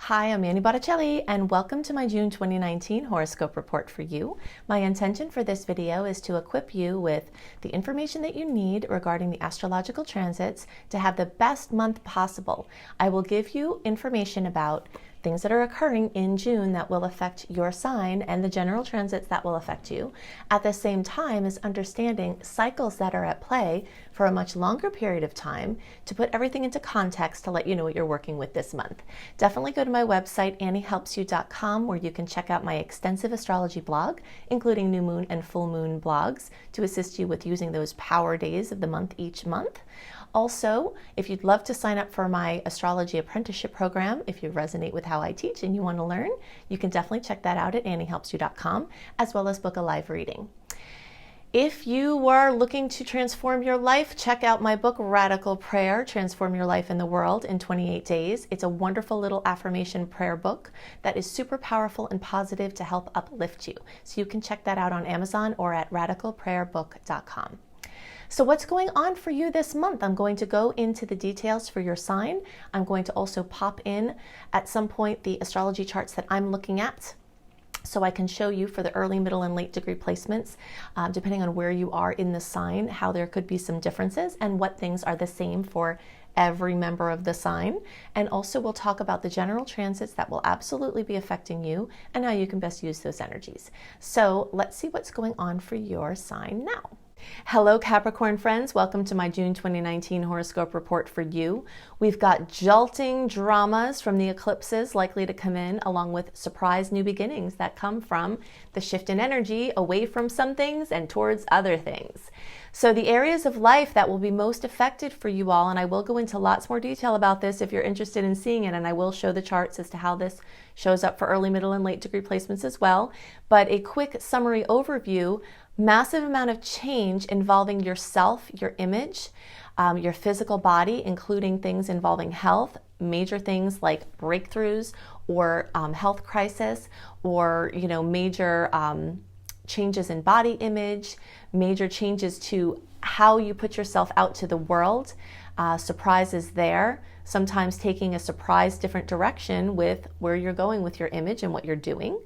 Hi, I'm Annie Botticelli, and welcome to my June 2019 horoscope report for you. My intention for this video is to equip you with the information that you need regarding the astrological transits to have the best month possible. I will give you information about things that are occurring in June that will affect your sign and the general transits that will affect you, at the same time as understanding cycles that are at play for a much longer period of time to put everything into context to let you know what you're working with this month. Definitely go to my website, anniehelpsyou.com, where you can check out my extensive astrology blog, including new moon and full moon blogs, to assist you with using those power days of the month each month. Also, if you'd love to sign up for my astrology apprenticeship program, if you resonate with how I teach and you want to learn, you can definitely check that out at anniehelpsyou.com, as well as book a live reading. If you are looking to transform your life, check out my book, Radical Prayer, Transform Your Life and the World in 28 Days. It's a wonderful little affirmation prayer book that is super powerful and positive to help uplift you. So you can check that out on Amazon or at radicalprayerbook.com. So what's going on for you this month? I'm going to go into the details for your sign. I'm going to also pop in at some point the astrology charts that I'm looking at, so I can show you for the early, middle, and late degree placements, depending on where you are in the sign, how there could be some differences and what things are the same for every member of the sign. And also we'll talk about the general transits that will absolutely be affecting you and how you can best use those energies. So let's see what's going on for your sign now. Hello Capricorn friends, welcome to my June 2019 horoscope report for you. We've got jolting dramas from the eclipses likely to come in, along with surprise new beginnings that come from the shift in energy away from some things and towards other things. So the areas of life that will be most affected for you all, and I will go into lots more detail about this if you're interested in seeing it, and I will show the charts as to how this shows up for early, middle, and late degree placements as well. But a quick summary overview: massive amount of change involving yourself, your image, your physical body, including things involving health, major things like breakthroughs or health crisis, or major changes in body image, major changes to how you put yourself out to the world, surprises there, sometimes taking a surprise different direction with where you're going with your image and what you're doing.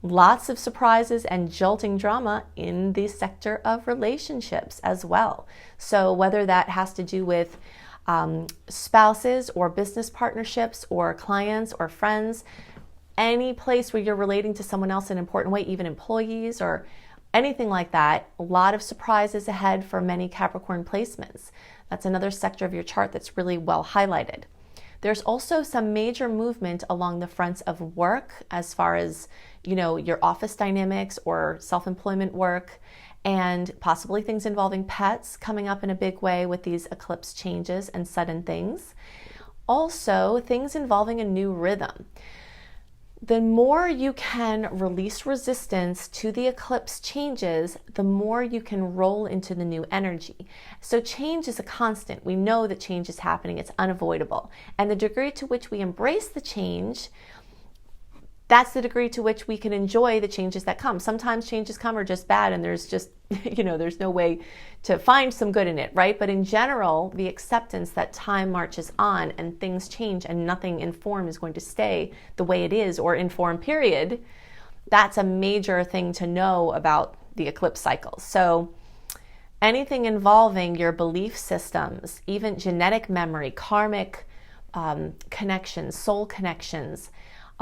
Lots of surprises and jolting drama in the sector of relationships as well. So whether that has to do with spouses or business partnerships or clients or friends, any place where you're relating to someone else in an important way, even employees or anything like that, a lot of surprises ahead for many Capricorn placements. That's another sector of your chart that's really well highlighted. There's also some major movement along the fronts of work, as far as your office dynamics or self-employment work, and possibly things involving pets coming up in a big way with these eclipse changes and sudden things. Also, things involving a new rhythm. The more you can release resistance to the eclipse changes, the more you can roll into the new energy. So change is a constant. We know that change is happening. It's unavoidable. And the degree to which we embrace the change, that's the degree to which we can enjoy the changes that come. Sometimes changes come are just bad and there's just, there's no way to find some good in it, right? But in general, the acceptance that time marches on and things change and nothing in form is going to stay the way it is or in form, period, that's a major thing to know about the eclipse cycles. So anything involving your belief systems, even genetic memory, karmic connections, soul connections,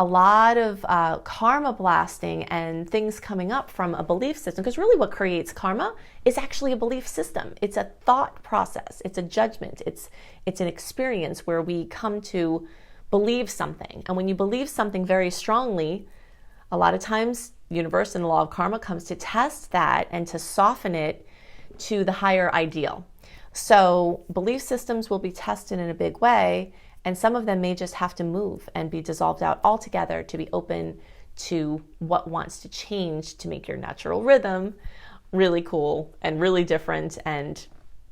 a lot of karma blasting and things coming up from a belief system, because really what creates karma is actually a belief system. It's a thought process. It's a judgment. It's an experience where we come to believe something. And when you believe something very strongly, a lot of times universe and the law of karma comes to test that and to soften it to the higher ideal. So belief systems will be tested in a big way, and some of them may just have to move and be dissolved out altogether to be open to what wants to change to make your natural rhythm really cool and really different. And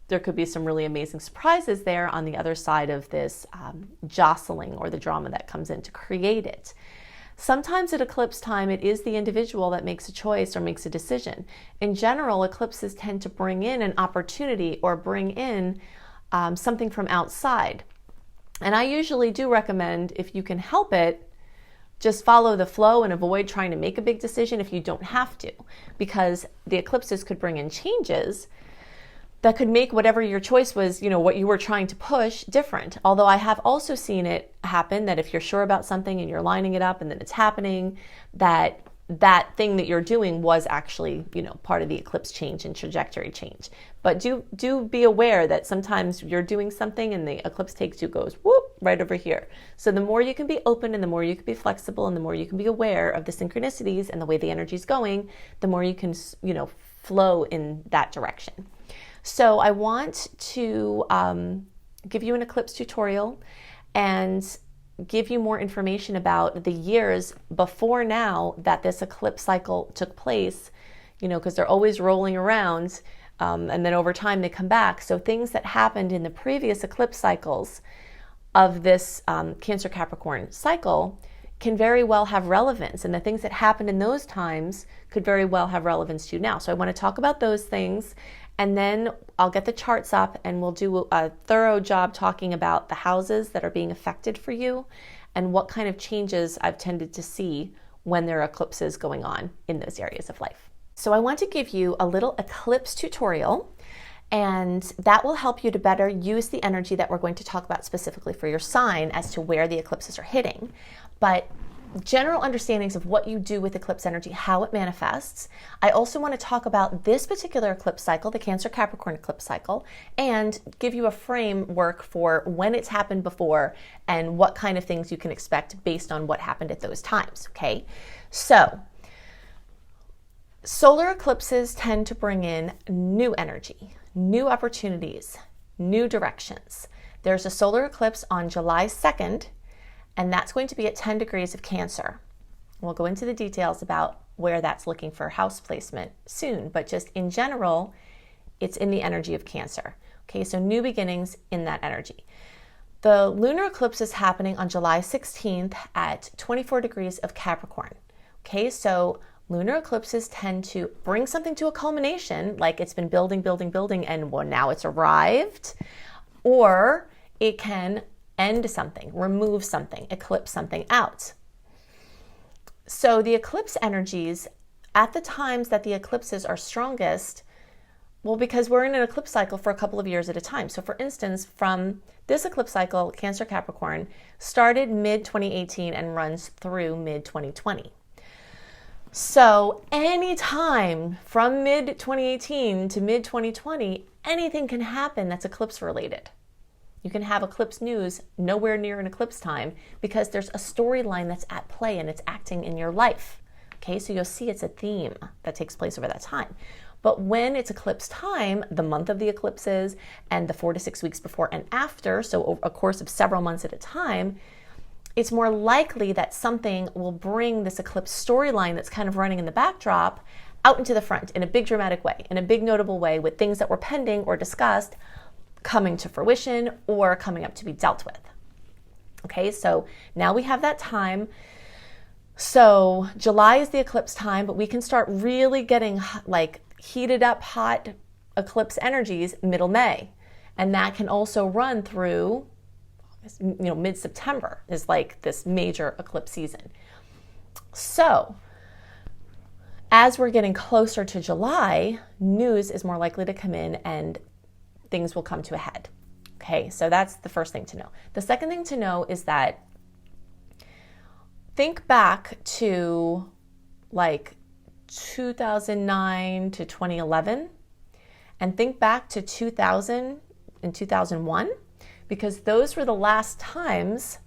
there could be some really amazing surprises there on the other side of this jostling or the drama that comes in to create it. Sometimes at eclipse time, it is the individual that makes a choice or makes a decision. In general, eclipses tend to bring in an opportunity or bring in something from outside. And I usually do recommend, if you can help it, just follow the flow and avoid trying to make a big decision if you don't have to, because the eclipses could bring in changes that could make whatever your choice was, what you were trying to push, different. Although I have also seen it happen that if you're sure about something and you're lining it up and then it's happening, that thing that you're doing was actually, part of the eclipse change and trajectory change. But do be aware that sometimes you're doing something and the eclipse goes whoop right over here. So the more you can be open and the more you can be flexible and the more you can be aware of the synchronicities and the way the energy is going, the more you can, flow in that direction. So I want to give you an eclipse tutorial and give you more information about the years before now that this eclipse cycle took place, because they're always rolling around, and then over time they come back. So things that happened in the previous eclipse cycles of this Cancer Capricorn cycle can very well have relevance, and the things that happened in those times could very well have relevance to you now. So I want to talk about those things, and then I'll get the charts up and we'll do a thorough job talking about the houses that are being affected for you and what kind of changes I've tended to see when there are eclipses going on in those areas of life. So I want to give you a little eclipse tutorial, and that will help you to better use the energy that we're going to talk about specifically for your sign as to where the eclipses are hitting. But general understandings of what you do with eclipse energy, how it manifests. I also want to talk about this particular eclipse cycle, the Cancer Capricorn eclipse cycle, and give you a framework for when it's happened before and what kind of things you can expect based on what happened at those times, okay? So, solar eclipses tend to bring in new energy, new opportunities, new directions. There's a solar eclipse on July 2nd, and that's going to be at 10 degrees of Cancer. We'll go into the details about where that's looking for house placement soon, but just in general, it's in the energy of Cancer. Okay, so new beginnings in that energy. The lunar eclipse is happening on July 16th at 24 degrees of Capricorn. Okay, so lunar eclipses tend to bring something to a culmination, like it's been building, and well, now it's arrived, or it can end something, remove something, eclipse something out. So the eclipse energies at the times that the eclipses are strongest, well, because we're in an eclipse cycle for a couple of years at a time. So for instance, from this eclipse cycle, Cancer Capricorn started mid-2018 and runs through mid-2020. So anytime from mid-2018 to mid-2020, anything can happen that's eclipse related. You can have eclipse news nowhere near an eclipse time because there's a storyline that's at play and it's acting in your life. Okay, so you'll see it's a theme that takes place over that time. But when it's eclipse time, the month of the eclipses and the 4 to 6 weeks before and after, so over a course of several months at a time, it's more likely that something will bring this eclipse storyline that's kind of running in the backdrop out into the front in a big dramatic way, in a big notable way, with things that were pending or discussed coming to fruition or coming up to be dealt with. Okay, so now we have that time. So July is the eclipse time, but we can start really getting like heated up hot eclipse energies middle May. And that can also run through, mid-September is like this major eclipse season. So as we're getting closer to July, news is more likely to come in and things will come to a head. Okay, so that's the first thing to know. The second thing to know is that think back to like 2009 to 2011 and think back to 2000 and 2001, because those were the last times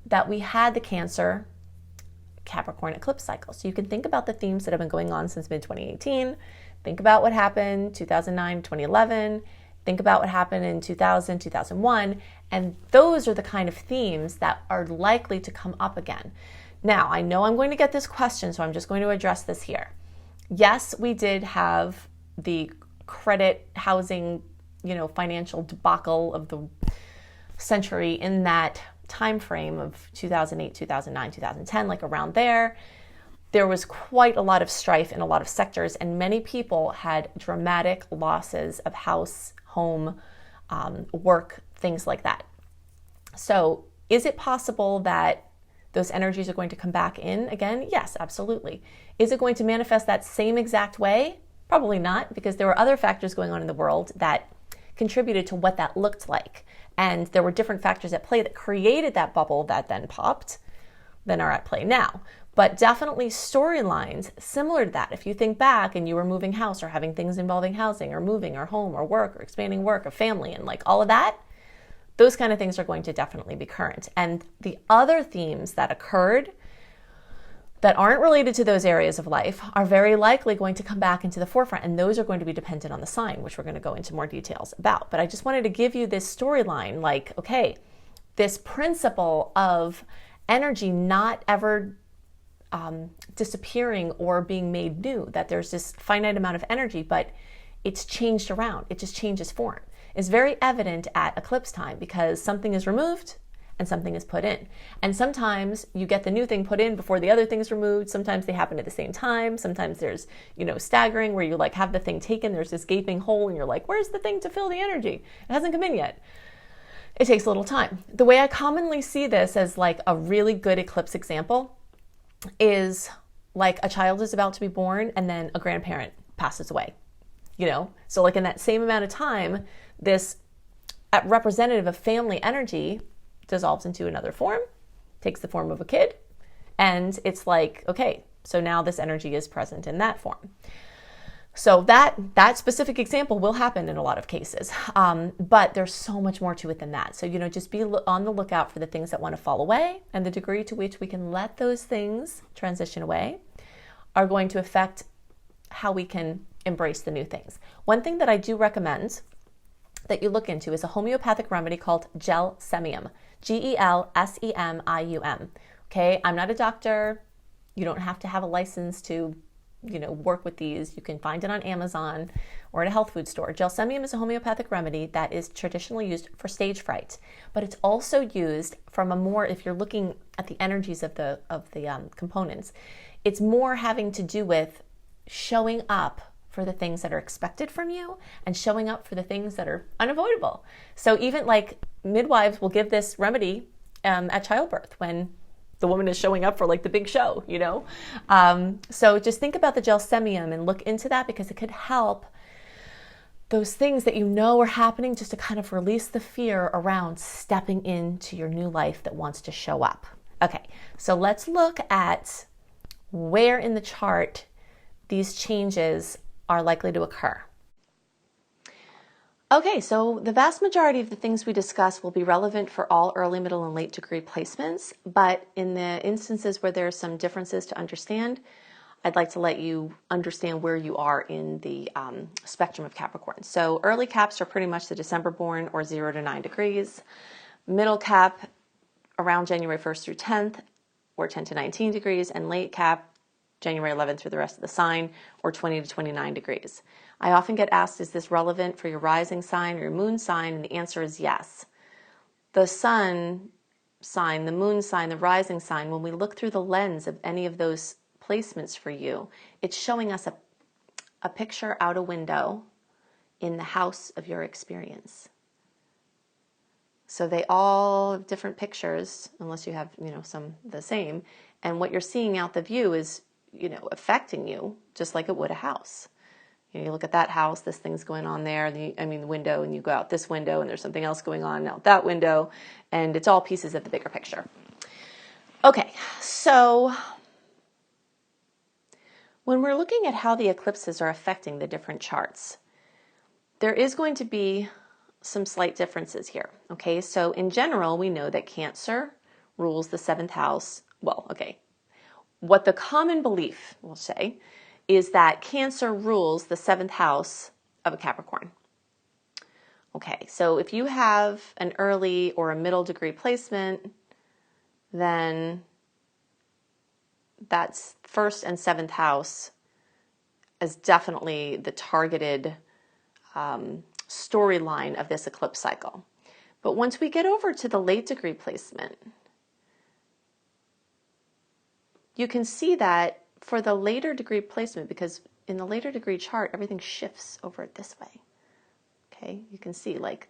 that we had the Cancer Capricorn eclipse cycle. So you can think about the themes that have been going on since mid-2018. Think about what happened 2009, 2011. Think about what happened in 2000, 2001, and those are the kind of themes that are likely to come up again. Now, I know I'm going to get this question, so I'm just going to address this here. Yes, we did have the credit, housing, financial debacle of the century in that time frame of 2008, 2009, 2010, like around there. There was quite a lot of strife in a lot of sectors, and many people had dramatic losses of house, home, work, things like that. So is it possible that those energies are going to come back in again? Yes, absolutely. Is it going to manifest that same exact way? Probably not, because there were other factors going on in the world that contributed to what that looked like. And there were different factors at play that created that bubble that then popped, than are at play now. But definitely storylines similar to that. If you think back and you were moving house or having things involving housing or moving or home or work or expanding work or family and like all of that, those kind of things are going to definitely be current. And the other themes that occurred that aren't related to those areas of life are very likely going to come back into the forefront. And those are going to be dependent on the sign, which we're going to go into more details about. But I just wanted to give you this storyline, like, okay, this principle of energy not ever disappearing or being made new, that there's this finite amount of energy, but it's changed around. It just changes form. It's very evident at eclipse time because something is removed and something is put in. And sometimes you get the new thing put in before the other thing is removed. Sometimes they happen at the same time. Sometimes there's, staggering where you like have the thing taken, there's this gaping hole and you're like, where's the thing to fill the energy? It hasn't come in yet. It takes a little time. The way I commonly see this as like a really good eclipse example is like a child is about to be born and then a grandparent passes away, So like in that same amount of time, this representative of family energy dissolves into another form, takes the form of a kid, and it's like, okay, so now this energy is present in that form. So that specific example will happen in a lot of cases, but there's so much more to it than that. So, just be on the lookout for the things that want to fall away, and the degree to which we can let those things transition away are going to affect how we can embrace the new things. One thing that I do recommend that you look into is a homeopathic remedy called Gelsemium, Gelsemium. Okay, I'm not a doctor. You don't have to have a license to work with these. You can find it on Amazon or at a health food store. Gelsemium is a homeopathic remedy that is traditionally used for stage fright, but it's also used from a more, if you're looking at the energies of the components, it's more having to do with showing up for the things that are expected from you and showing up for the things that are unavoidable. So even like midwives will give this remedy at childbirth when the woman is showing up for like the big show, So just think about the Gelsemium and look into that because it could help those things that are happening just to kind of release the fear around stepping into your new life that wants to show up. Okay, so let's look at where in the chart these changes are likely to occur. Okay, so the vast majority of the things we discuss will be relevant for all early, middle, and late degree placements, but in the instances where there are some differences to understand, I'd like to let you understand where you are in the spectrum of Capricorn. So early caps are pretty much the December born or 0 to 9 degrees. Middle cap around January 1st through 10th or 10 to 19 degrees, and late cap January 11th through the rest of the sign or 20 to 29 degrees. I often get asked, is this relevant for your rising sign or your moon sign? And the answer is yes. The sun sign, the moon sign, the rising sign, when we look through the lens of any of those placements for you, it's showing us a picture out a window in the house of your experience. So they all have different pictures, unless you have, some the same. And what you're seeing out the view is, affecting you just like it would a house. You look at that house, this thing's going on there, the window, and you go out this window and there's something else going on out that window, and it's all pieces of the bigger picture. Okay, so when we're looking at how the eclipses are affecting the different charts, there is going to be some slight differences here. Okay, so in general, we know that Cancer rules the 7th house. Well, okay, what the common belief will say is that Cancer rules the 7th house of a Capricorn. Okay, so if you have an early or a middle degree placement, then that's 1st and 7th house is definitely the targeted storyline of this eclipse cycle. But once we get over to the late degree placement, you can see that for the later degree placement, because in the later degree chart, everything shifts over this way. Okay, you can see like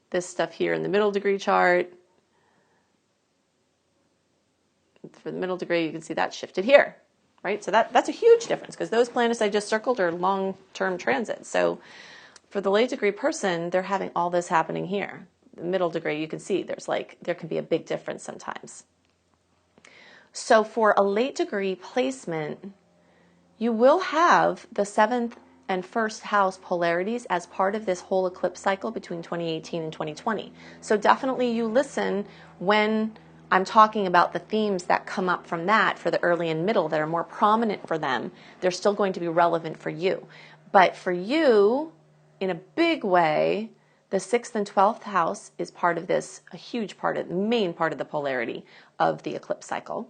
this stuff here in the middle degree chart For the middle degree, you can see that shifted here, right? So that's a huge difference because those planets I just circled are long-term transits. So for the late degree person, they're having all this happening here. The middle degree, you can see there can be a big difference sometimes. So for a late degree placement, you will have the 7th and 1st house polarities as part of this whole eclipse cycle between 2018 and 2020. So definitely you listen when I'm talking about the themes that come up from that for the early and middle that are more prominent for them. They're still going to be relevant for you. But for you, in a big way, the 6th and 12th house is part of this, a huge part of, the main part of the polarity of the eclipse cycle.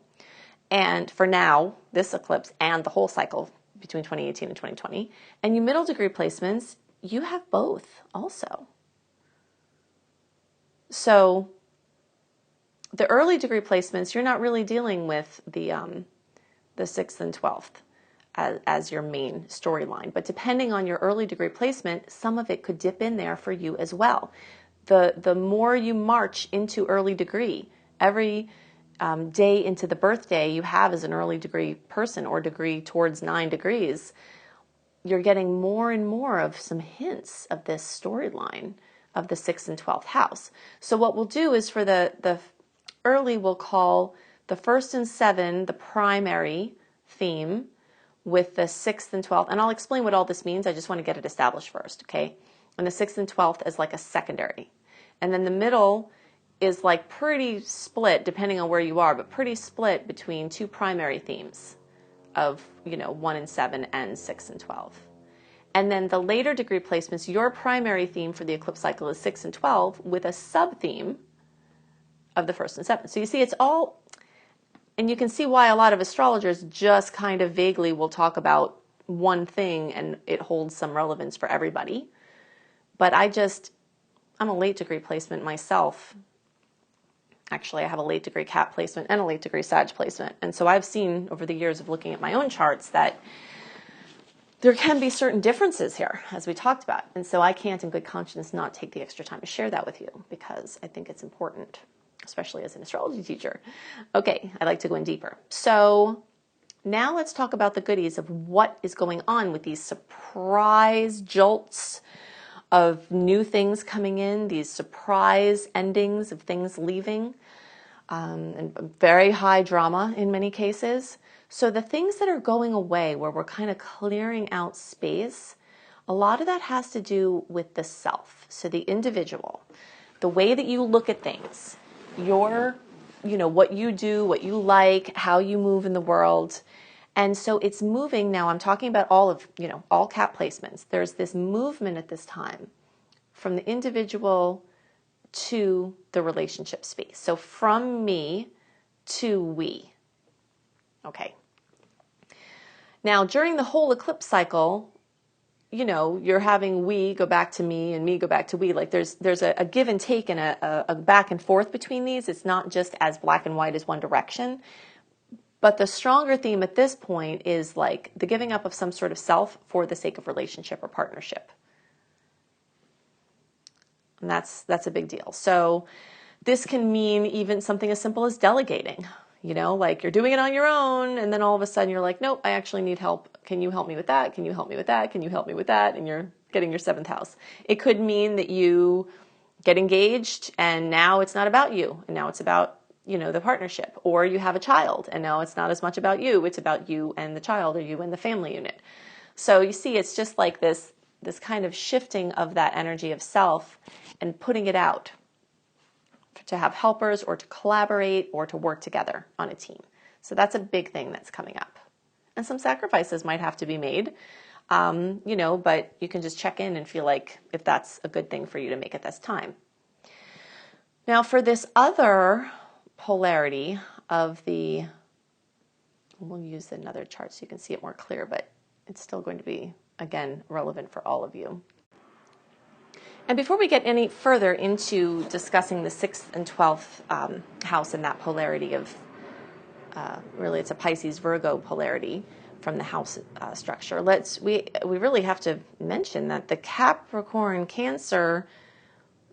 And for now, this eclipse and the whole cycle between 2018 and 2020. And you middle degree placements, you have both also. So the early degree placements, you're not really dealing with the 6th and 12th as your main storyline. But depending on your early degree placement, some of it could dip in there for you as well. The more you march into early degree, every day into the birthday you have as an early degree person or degree towards 9 degrees, you're getting more and more of some hints of this storyline of the 6th and 12th house. So what we'll do is for the early, we'll call the 1st and 7 the primary theme, with the 6th and 12th, and I'll explain what all this means. I just want to get it established first, okay? And the 6th and 12th is like a secondary. And then the middle is like pretty split, depending on where you are, but pretty split between 2 primary themes of, 1 and 7 and 6 and 12. And then the later degree placements, your primary theme for the eclipse cycle is 6 and 12 with a sub-theme of the 1st and 7th. So you see it's all, and you can see why a lot of astrologers just kind of vaguely will talk about one thing and it holds some relevance for everybody. But I'm a late degree placement myself. Actually, I have a late degree Cap placement and a late degree Sag placement. And so I've seen over the years of looking at my own charts that there can be certain differences here, as we talked about. And so I can't in good conscience not take the extra time to share that with you because I think it's important, especially as an astrology teacher. Okay, I'd like to go in deeper. So now let's talk about the goodies of what is going on with these surprise jolts of new things coming in, these surprise endings of things leaving, and very high drama in many cases. So the things that are going away, where we're kind of clearing out space, a lot of that has to do with the self. So the individual, the way that you look at things, what you do, what you like, how you move in the world. And so it's moving now. I'm talking about all Cap placements. There's this movement at this time from the individual to the relationship space. So from me to we. Okay. Now, during the whole eclipse cycle, you're having we go back to me and me go back to we. Like there's a give and take and a back and forth between these. It's not just as black and white as one direction. But the stronger theme at this point is like the giving up of some sort of self for the sake of relationship or partnership. And that's a big deal. So this can mean even something as simple as delegating. Like you're doing it on your own, and then all of a sudden you're like, nope, I actually need help. Can you help me with that? Can you help me with that? Can you help me with that? And you're getting your 7th house. It could mean that you get engaged and now it's not about you, and now it's about, the partnership. Or you have a child and now it's not as much about you, it's about you and the child, or you and the family unit. So you see, it's just like this kind of shifting of that energy of self and putting it out to have helpers or to collaborate or to work together on a team. So that's a big thing that's coming up. And some sacrifices might have to be made, but you can just check in and feel like if that's a good thing for you to make at this time. Now for this other polarity of we'll use another chart so you can see it more clear, but it's still going to be, again, relevant for all of you. And before we get any further into discussing the 6th and 12th house and that polarity of, really it's a Pisces-Virgo polarity from the house structure, we really have to mention that the Capricorn-Cancer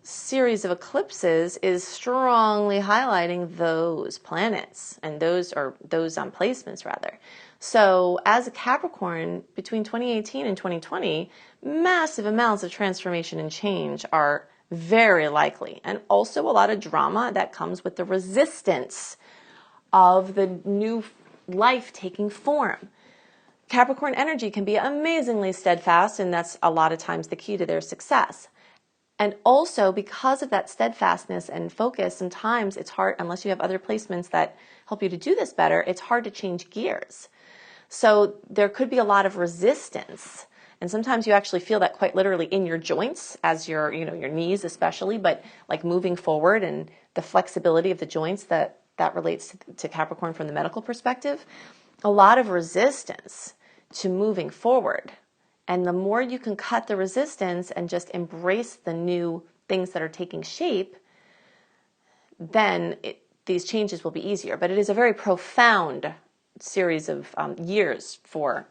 series of eclipses is strongly highlighting those planets and those placements rather. So as a Capricorn, between 2018 and 2020, massive amounts of transformation and change are very likely, and also a lot of drama that comes with the resistance of the new life taking form. Capricorn energy can be amazingly steadfast, and that's a lot of times the key to their success. And also, because of that steadfastness and focus, sometimes it's hard, unless you have other placements that help you to do this better, it's hard to change gears. So there could be a lot of resistance. And sometimes you actually feel that quite literally in your joints, as your knees especially, but like moving forward and the flexibility of the joints that relates to Capricorn from the medical perspective. A lot of resistance to moving forward. And the more you can cut the resistance and just embrace the new things that are taking shape, then these changes will be easier. But it is a very profound series of years for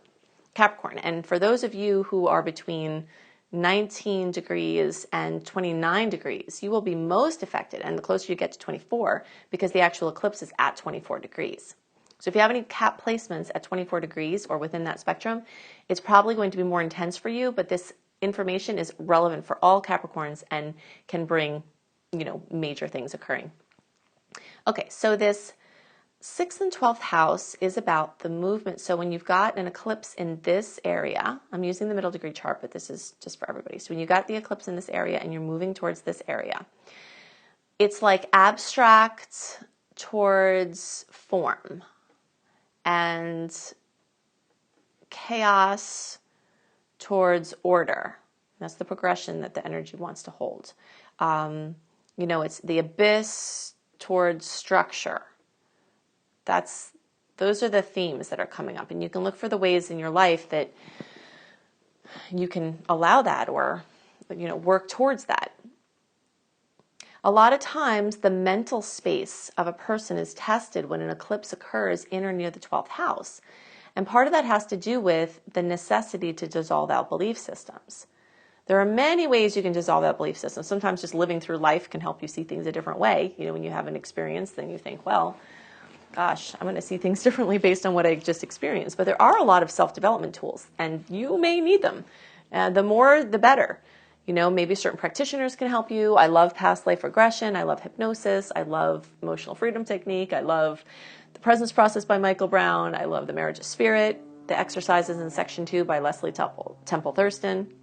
Capricorn. And for those of you who are between 19 degrees and 29 degrees, you will be most affected. And the closer you get to 24, because the actual eclipse is at 24 degrees. So if you have any Cap placements at 24 degrees or within that spectrum, it's probably going to be more intense for you, but this information is relevant for all Capricorns and can bring, major things occurring. Okay, so this 6th and 12th house is about the movement. So when you've got an eclipse in this area, I'm using the middle degree chart, but this is just for everybody. So when you got the eclipse in this area and you're moving towards this area, it's like abstract towards form and chaos towards order. That's the progression that the energy wants to hold. It's the abyss towards structure. Those are the themes that are coming up. And you can look for the ways in your life that you can allow that or, work towards that. A lot of times the mental space of a person is tested when an eclipse occurs in or near the 12th house. And part of that has to do with the necessity to dissolve out belief systems. There are many ways you can dissolve out belief systems. Sometimes just living through life can help you see things a different way. When you have an experience, then you think, well, gosh, I'm going to see things differently based on what I just experienced. But there are a lot of self-development tools, and you may need them. The more, the better. Maybe certain practitioners can help you. I love past life regression. I love hypnosis. I love emotional freedom technique. I love the presence process by Michael Brown. I love the marriage of spirit, the exercises in section 2 by Leslie Temple Thurston.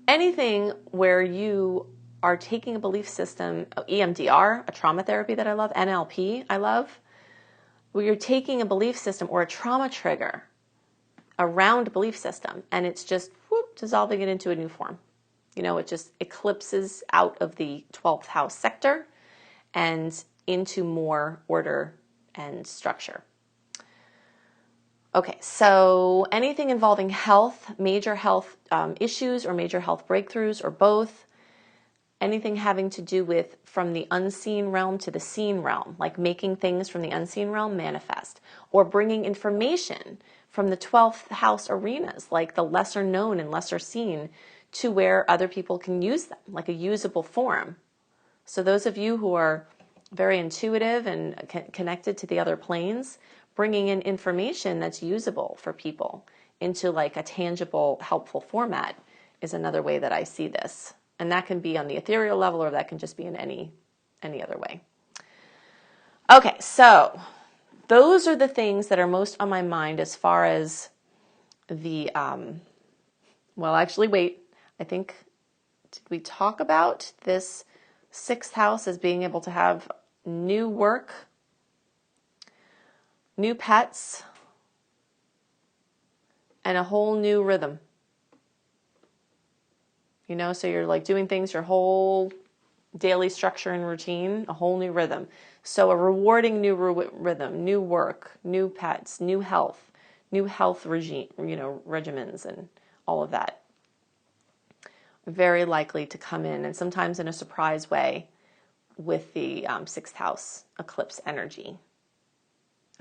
Anything where you are taking a belief system, EMDR, a trauma therapy that I love, NLP I love, where you're taking a belief system or a trauma trigger around a belief system and it's just dissolving it into a new form. It just eclipses out of the 12th house sector and into more order and structure. Okay, so anything involving health, major health issues or major health breakthroughs or both, anything having to do with from the unseen realm to the seen realm, like making things from the unseen realm manifest, or bringing information from the 12th house arenas, like the lesser known and lesser seen, to where other people can use them, like a usable form. So those of you who are very intuitive and connected to the other planes, bringing in information that's usable for people into like a tangible, helpful format is another way that I see this. And that can be on the ethereal level, or that can just be in any other way. Okay, so those are the things that are most on my mind as far as the, I think, did we talk about this 6th house as being able to have new work, new pets, and a whole new rhythm? So you're like doing things, your whole daily structure and routine, a whole new rhythm. So a rewarding new rhythm, new work, new pets, new health regime, regimens and all of that. Very likely to come in, and sometimes in a surprise way, with the 6th house eclipse energy.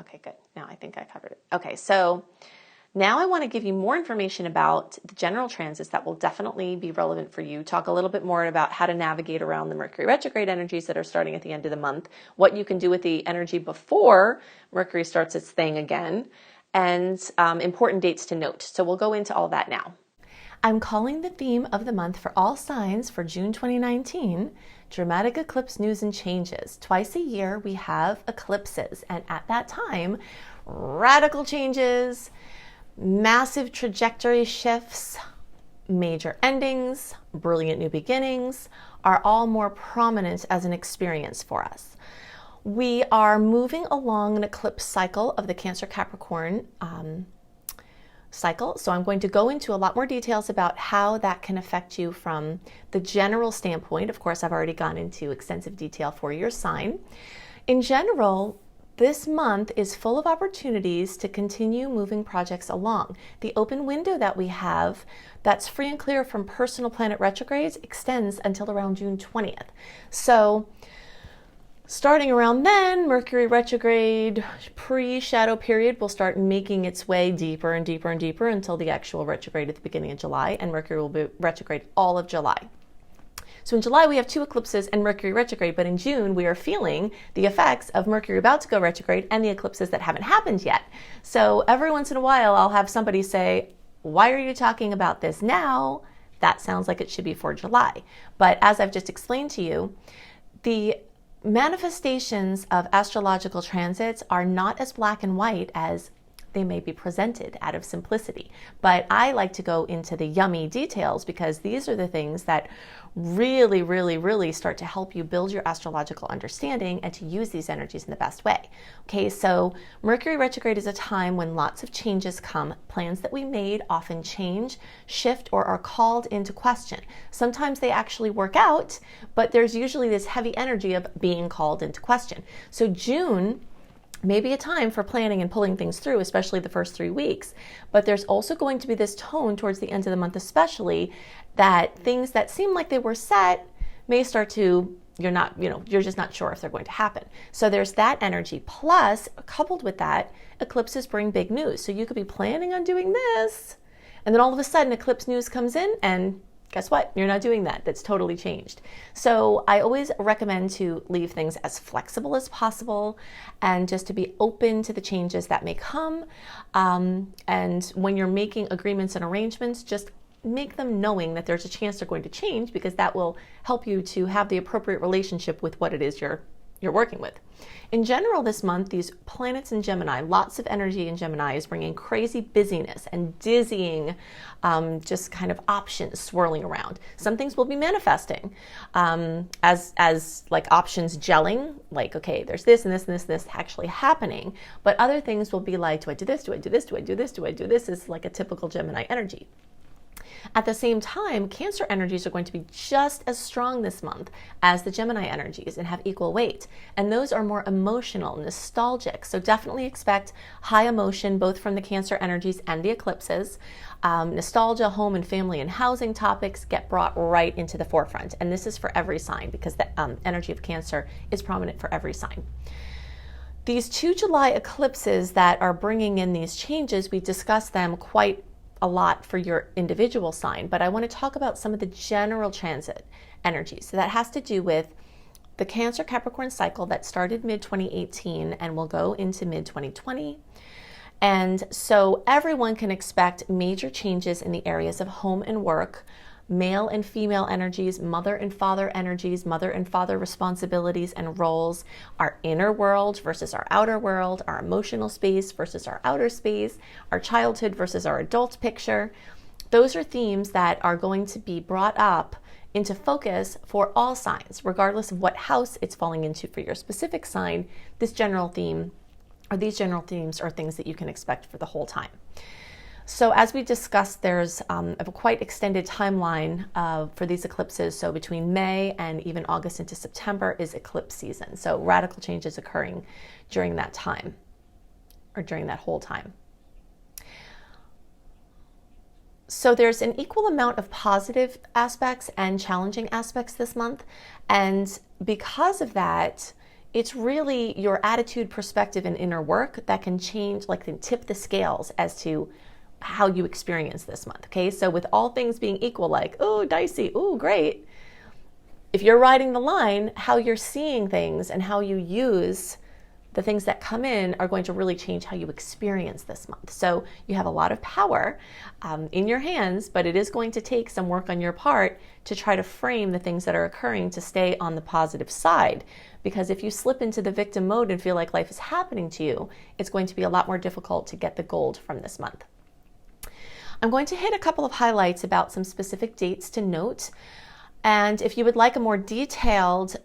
Okay, good. Now I think I covered it. Okay, so Now I want to give you more information about the general transits that will definitely be relevant for you. Talk a little bit more about how to navigate around the Mercury retrograde energies that are starting at the end of the month, what you can do with the energy before Mercury starts its thing again, and important dates to note. So we'll go into all that now. I'm calling the theme of the month for all signs for June 2019, dramatic eclipse news and changes. Twice a year we have eclipses, and at that time, radical changes, massive trajectory shifts, major endings, brilliant new beginnings are all more prominent as an experience for us. We are moving along an eclipse cycle of the Cancer Capricorn cycle. So I'm going to go into a lot more details about how that can affect you from the general standpoint. Of course, I've already gone into extensive detail for your sign. In general, this month is full of opportunities to continue moving projects along. The open window that we have that's free and clear from personal planet retrogrades extends until around June 20th. So starting around then, Mercury retrograde pre-shadow period will start making its way deeper and deeper and deeper until the actual retrograde at the beginning of July, and Mercury will be retrograde all of July. So in July, we have 2 eclipses and Mercury retrograde, but in June, we are feeling the effects of Mercury about to go retrograde and the eclipses that haven't happened yet. So every once in a while, I'll have somebody say, why are you talking about this now? That sounds like it should be for July. But as I've just explained to you, the manifestations of astrological transits are not as black and white as they may be presented out of simplicity. But I like to go into the yummy details because these are the things that really, really, really start to help you build your astrological understanding and to use these energies in the best way. Okay, so Mercury retrograde is a time when lots of changes come. Plans that we made often change, shift, or are called into question. Sometimes they actually work out, but there's usually this heavy energy of being called into question. So June maybe a time for planning and pulling things through, especially the first 3 weeks. But there's also going to be this tone towards the end of the month, especially that things that seem like they were set may start to, you're just not sure if they're going to happen. So there's that energy. Plus, coupled with that, eclipses bring big news. So you could be planning on doing this, and then all of a sudden eclipse news comes in and guess what? You're not doing that. That's totally changed. So I always recommend to leave things as flexible as possible and just to be open to the changes that may come. And when you're making agreements and arrangements, just make them knowing that there's a chance they're going to change, because that will help you to have the appropriate relationship with what it is you're working with. In general, this month, these planets in Gemini, lots of energy in Gemini is bringing crazy busyness and dizzying, just kind of options swirling around. Some things will be manifesting as like options gelling, like, okay, there's this and this and this actually happening. But other things will be like, do I do this? Do I do this? Do I do this? Do I do this? Is like a typical Gemini energy. At the same time, Cancer energies are going to be just as strong this month as the Gemini energies and have equal weight. And those are more emotional, nostalgic. So definitely expect high emotion, both from the Cancer energies and the eclipses. Nostalgia, home and family and housing topics get brought right into the forefront. And this is for every sign, because the energy of Cancer is prominent for every sign. These 2 July eclipses that are bringing in these changes, we discussed them quite a lot for your individual sign, but I want to talk about some of the general transit energies. So that has to do with the Cancer Capricorn cycle that started mid-2018 and will go into mid-2020. And so everyone can expect major changes in the areas of home and work, male and female energies, mother and father energies, mother and father responsibilities and roles, our inner world versus our outer world, our emotional space versus our outer space, our childhood versus our adult picture. Those are themes that are going to be brought up into focus for all signs, regardless of what house it's falling into for your specific sign. This general theme, or these general themes, are things that you can expect for the whole time. So as we discussed, there's a quite extended timeline for these eclipses. So between May and even August into September is eclipse season. So radical changes occurring during that time, or during that whole time. So there's an equal amount of positive aspects and challenging aspects this month. And because of that, it's really your attitude, perspective, and inner work that can change, like can tip the scales as to how you experience this month. Okay, so with all things being equal, like, oh, dicey, oh, great. If you're riding the line, how you're seeing things and how you use the things that come in are going to really change how you experience this month. So you have a lot of power in your hands, but it is going to take some work on your part to try to frame the things that are occurring to stay on the positive side. Because if you slip into the victim mode and feel like life is happening to you, it's going to be a lot more difficult to get the gold from this month. I'm going to hit a couple of highlights about some specific dates to note. And if you would like a more detailed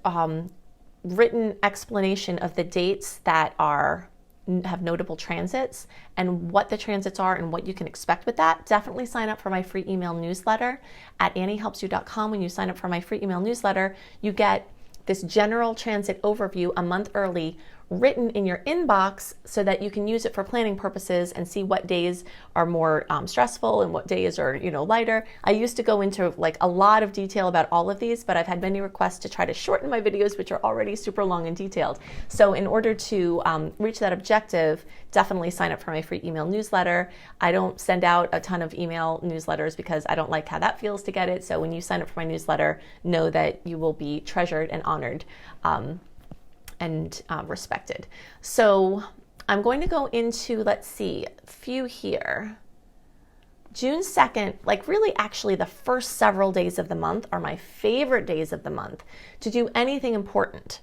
written explanation of the dates that have notable transits and what the transits are and what you can expect with that, definitely sign up for my free email newsletter at anniehelpsyou.com. When you sign up for my free email newsletter, you get this general transit overview a month early, written in your inbox so that you can use it for planning purposes and see what days are more stressful and what days are, lighter. I used to go into like a lot of detail about all of these, but I've had many requests to try to shorten my videos, which are already super long and detailed. So in order to reach that objective, definitely sign up for my free email newsletter. I don't send out a ton of email newsletters because I don't like how that feels to get it. So when you sign up for my newsletter, know that you will be treasured and honored and respected. So I'm going to go into, let's see, a few here. June 2nd, like really actually the first several days of the month are my favorite days of the month to do anything important.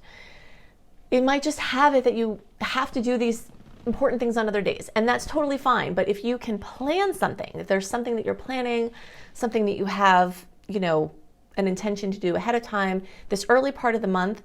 It might just have it that you have to do these important things on other days, and that's totally fine. But if you can plan something, if there's something that you're planning, something that you have, an intention to do ahead of time, this early part of the month,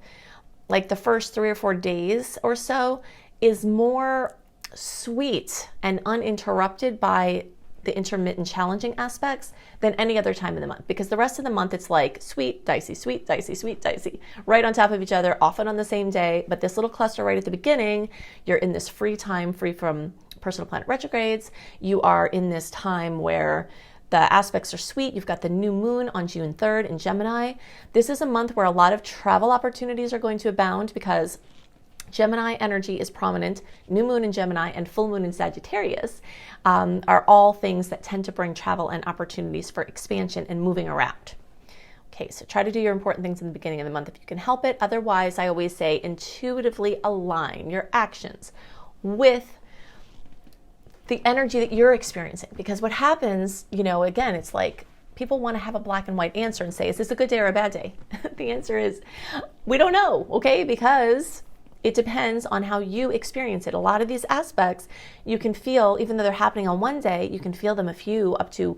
like the first 3 or 4 days or so, is more sweet and uninterrupted by the intermittent challenging aspects than any other time in the month, because the rest of the month it's like sweet, dicey, sweet, dicey, sweet, dicey, right on top of each other, often on the same day. But this little cluster right at the beginning, you're in this free time, free from personal planet retrogrades. You are in this time where the aspects are sweet. You've got the new moon on June 3rd in Gemini. This is a month where a lot of travel opportunities are going to abound because Gemini energy is prominent. New moon in Gemini and full moon in Sagittarius are all things that tend to bring travel and opportunities for expansion and moving around. Okay, so try to do your important things in the beginning of the month if you can help it. Otherwise, I always say intuitively align your actions with the energy that you're experiencing. Because what happens, again, it's like people want to have a black and white answer and say, is this a good day or a bad day? The answer is, we don't know, okay? Because it depends on how you experience it. A lot of these aspects you can feel, even though they're happening on one day, you can feel them up to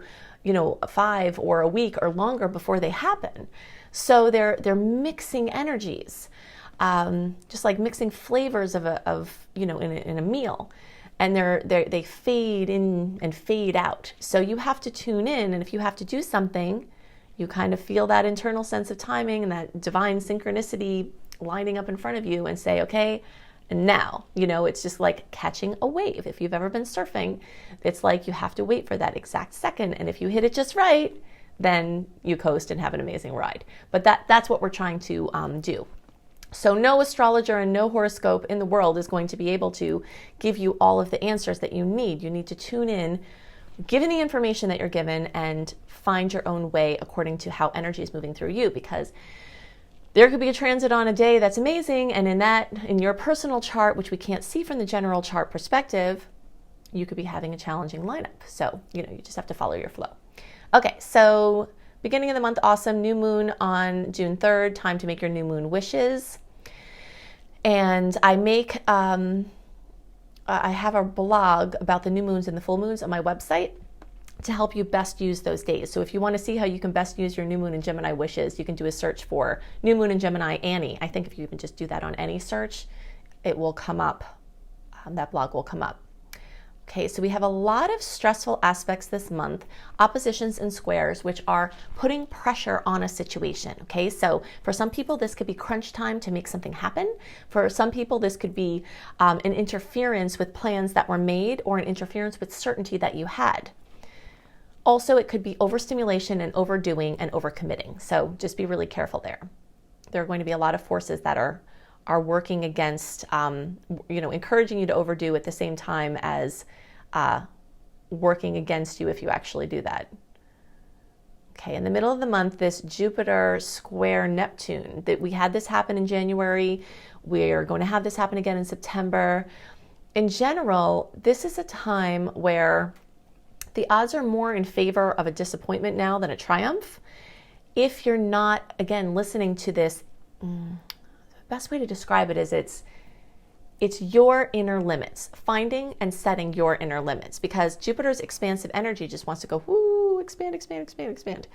5 or a week or longer before they happen. So they're mixing energies, just like mixing flavors in a meal. And they fade in and fade out. So you have to tune in, and if you have to do something, you kind of feel that internal sense of timing and that divine synchronicity lining up in front of you and say, okay, and now, it's just like catching a wave. If you've ever been surfing, it's like you have to wait for that exact second. And if you hit it just right, then you coast and have an amazing ride. But that's what we're trying to do. So no astrologer and no horoscope in the world is going to be able to give you all of the answers that you need. You need to tune in, given the information that you're given, and find your own way according to how energy is moving through you, because there could be a transit on a day that's amazing, and in your personal chart, which we can't see from the general chart perspective, you could be having a challenging lineup. So, you just have to follow your flow. Okay, so beginning of the month, awesome. New moon on June 3rd, time to make your new moon wishes. And I have a blog about the new moons and the full moons on my website to help you best use those days. So if you want to see how you can best use your new moon in Gemini wishes, you can do a search for new moon in Gemini Annie. I think if you even just do that on any search, it will come up. That blog will come up. Okay, so we have a lot of stressful aspects this month, oppositions and squares, which are putting pressure on a situation. Okay, so for some people, this could be crunch time to make something happen. For some people, this could be an interference with plans that were made or an interference with certainty that you had. Also, it could be overstimulation and overdoing and overcommitting. So just be really careful there. There are going to be a lot of forces that are working against, encouraging you to overdo at the same time as working against you if you actually do that. Okay, in the middle of the month, this Jupiter square Neptune, that we had this happen in January, we're going to have this happen again in September. In general, this is a time where the odds are more in favor of a disappointment now than a triumph. If you're not, again, listening to this, the best way to describe it is it's your inner limits, finding and setting your inner limits, because Jupiter's expansive energy just wants to go, whoo, expand, expand, expand, expand.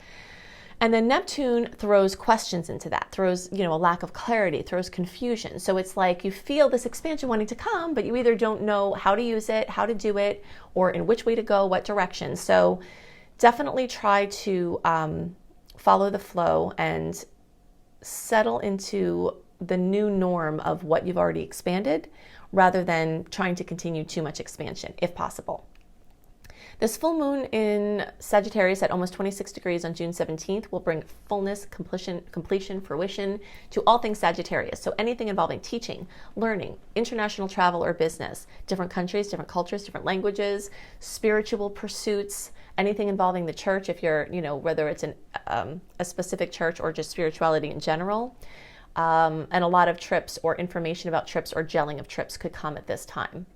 And then Neptune throws questions into that, throws, a lack of clarity, throws confusion. So it's like you feel this expansion wanting to come, but you either don't know how to use it, how to do it, or in which way to go, what direction. So definitely try to follow the flow and settle into the new norm of what you've already expanded, rather than trying to continue too much expansion, if possible. This full moon in Sagittarius at almost 26 degrees on June 17th will bring fullness, completion, fruition to all things Sagittarius. So anything involving teaching, learning, international travel or business, different countries, different cultures, different languages, spiritual pursuits, anything involving the church, if you're, whether it's a specific church or just spirituality in general. And a lot of trips or information about trips or gelling of trips could come at this time,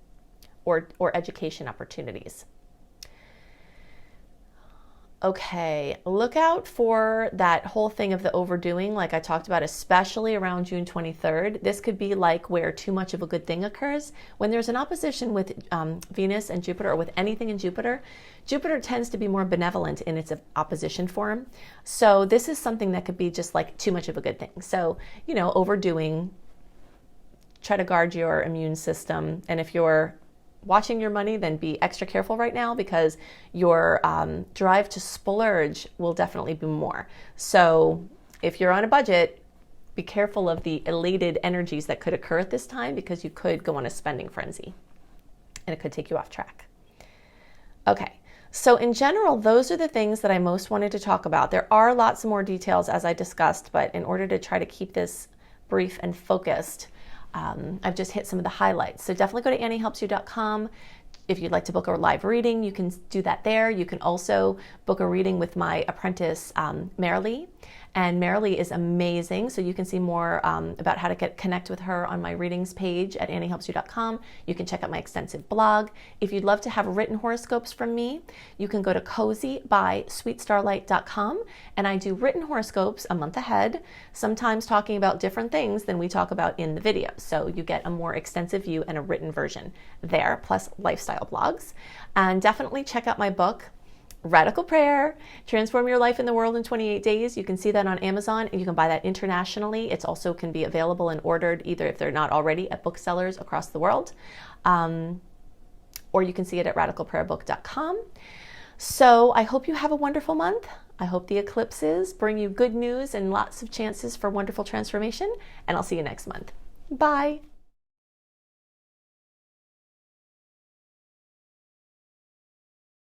or education opportunities. Okay, look out for that whole thing of the overdoing, like I talked about, especially around June 23rd. This could be like where too much of a good thing occurs. When there's an opposition with Venus and Jupiter, or with anything in Jupiter, Jupiter tends to be more benevolent in its opposition form. So this is something that could be just like too much of a good thing. So, overdoing, try to guard your immune system. And if you're watching your money, then be extra careful right now, because your drive to splurge will definitely be more. So if you're on a budget, be careful of the elated energies that could occur at this time, because you could go on a spending frenzy and it could take you off track. Okay, so in general, those are the things that I most wanted to talk about. There are lots more details, as I discussed, but in order to try to keep this brief and focused, I've just hit some of the highlights. So definitely go to anniehelpsyou.com. If you'd like to book a live reading, you can do that there. You can also book a reading with my apprentice, Marilee. And Marilee is amazing. So you can see more about how to connect with her on my readings page at anniehelpsyou.com. You can check out my extensive blog. If you'd love to have written horoscopes from me, you can go to cozybysweetstarlight.com. And I do written horoscopes a month ahead, sometimes talking about different things than we talk about in the video. So you get a more extensive view and a written version there, plus lifestyle blogs. And definitely check out my book, Radical Prayer, Transform Your Life in the World in 28 Days. You can see that on Amazon, and you can buy that internationally. It also can be available and ordered, either if they're not already, at booksellers across the world, or you can see it at radicalprayerbook.com. So I hope you have a wonderful month. I hope the eclipses bring you good news and lots of chances for wonderful transformation, and I'll see you next month. Bye.